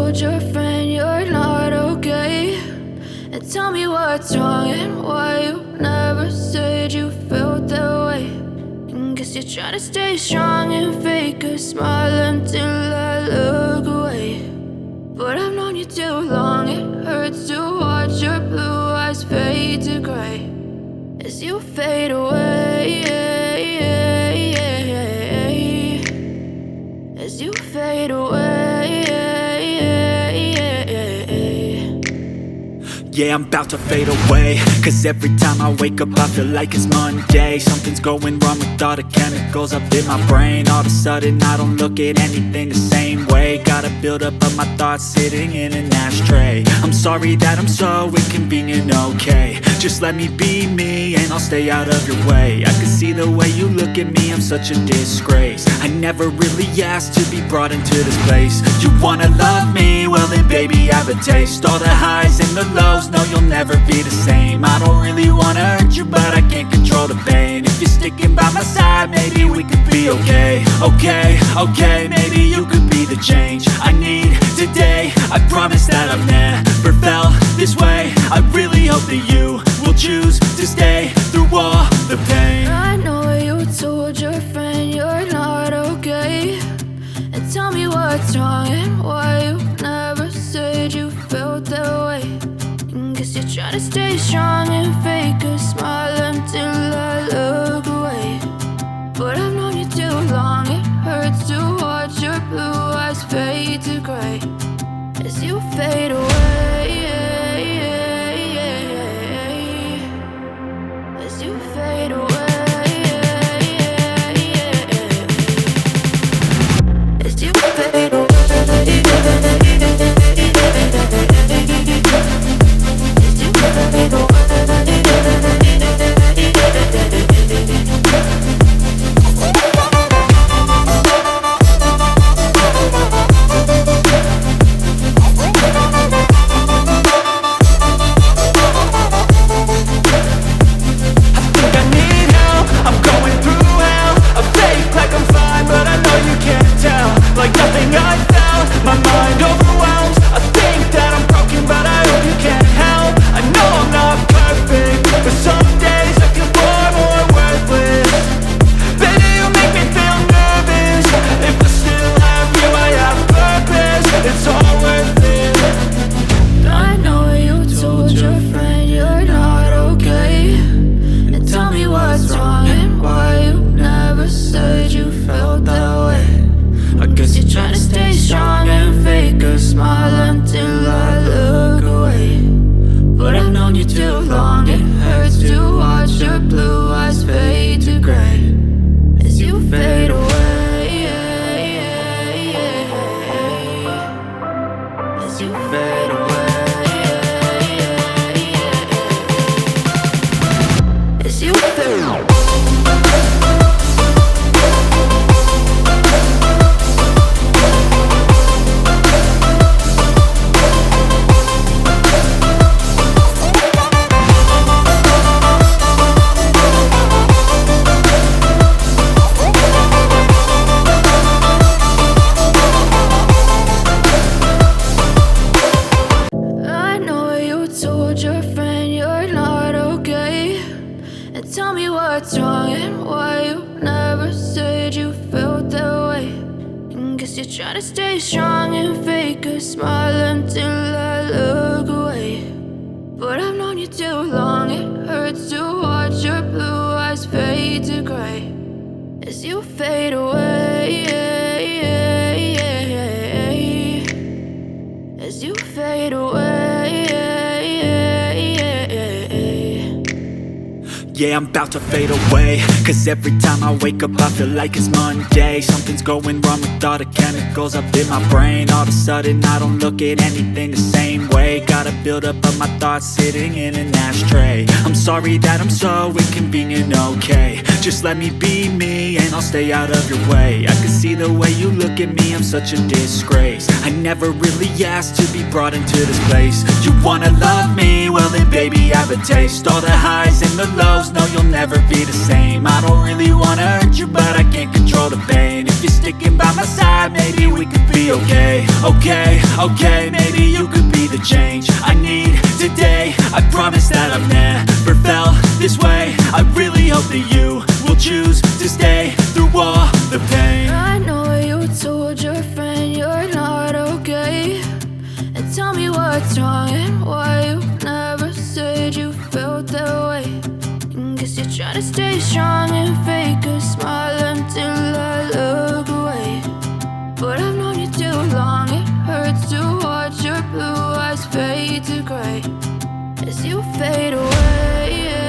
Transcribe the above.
told your friend you're not okay? And tell me what's wrong and why you never said you felt that way. And guess you're trying to stay strong and fake a smile until I look away. But I've known you too long, it hurts to watch your blue eyes fade to gray as you fade away, as you fade away. Yeah, I'm about to fade away, cause every time I wake up I feel like it's Monday. Something's going wrong with all the chemicals up in my brain. All of a sudden I don't look at anything the same way. Got a build up of my thoughts sitting in an ashtray. I'm sorry that I'm so inconvenient, okay? Just let me be me and I'll stay out of your way. I can see the way you look at me, I'm such a disgrace. I never really asked to be brought into this place. You wanna love me? Well then baby, have a taste. All the highs and the lows, no, you'll never be the same. I don't really wanna hurt you, but I can't control the pain. If you're sticking by my side, maybe we could be okay. Okay, maybe you could be the change I need today. I promise that I've never felt this way. I really hope that you will choose to stay through all the pain. I know you told your friend you're not okay. And tell me what's wrong and why you never said you felt that way. Guess you're trying to stay strong and fake a smile until I look away. But I've known you too long, it hurts to watch your blue eyes fade to gray as you fade away, as you fade away, as you fade away. Try to stay strong and fake a smile until I look away. But I've known you too long, it hurts to watch your blue eyes fade to gray as you fade away, as you fade away. Yeah, I'm about to fade away, cause every time I wake up I feel like it's Monday. Something's going wrong with all the chemicals up in my brain. All of a sudden I don't look at anything the same way. Got a build up of my thoughts sitting in an ashtray. I'm sorry that I'm so inconvenient, okay? Just let me be me and I'll stay out of your way. I can see the way you look at me, I'm such a disgrace. I never really asked to be brought into this place. You wanna love me? Well then baby, have a taste. All the highs and the lows, just know you'll never be the same. I don't really wanna hurt you, but I can't control the pain. If you're sticking by my side, maybe we could be okay. Okay, okay, maybe you could be the change I need today. I promise that I've never felt this way. I really hope that you will choose to stay through all the pain. I know you told your friend you're not okay, and tell me what's wrong and why you never said you felt that way. Guess you're trying to stay strong and fake a smile until I look away. But I've known you too long, it hurts to watch your blue eyes fade to gray as you fade away.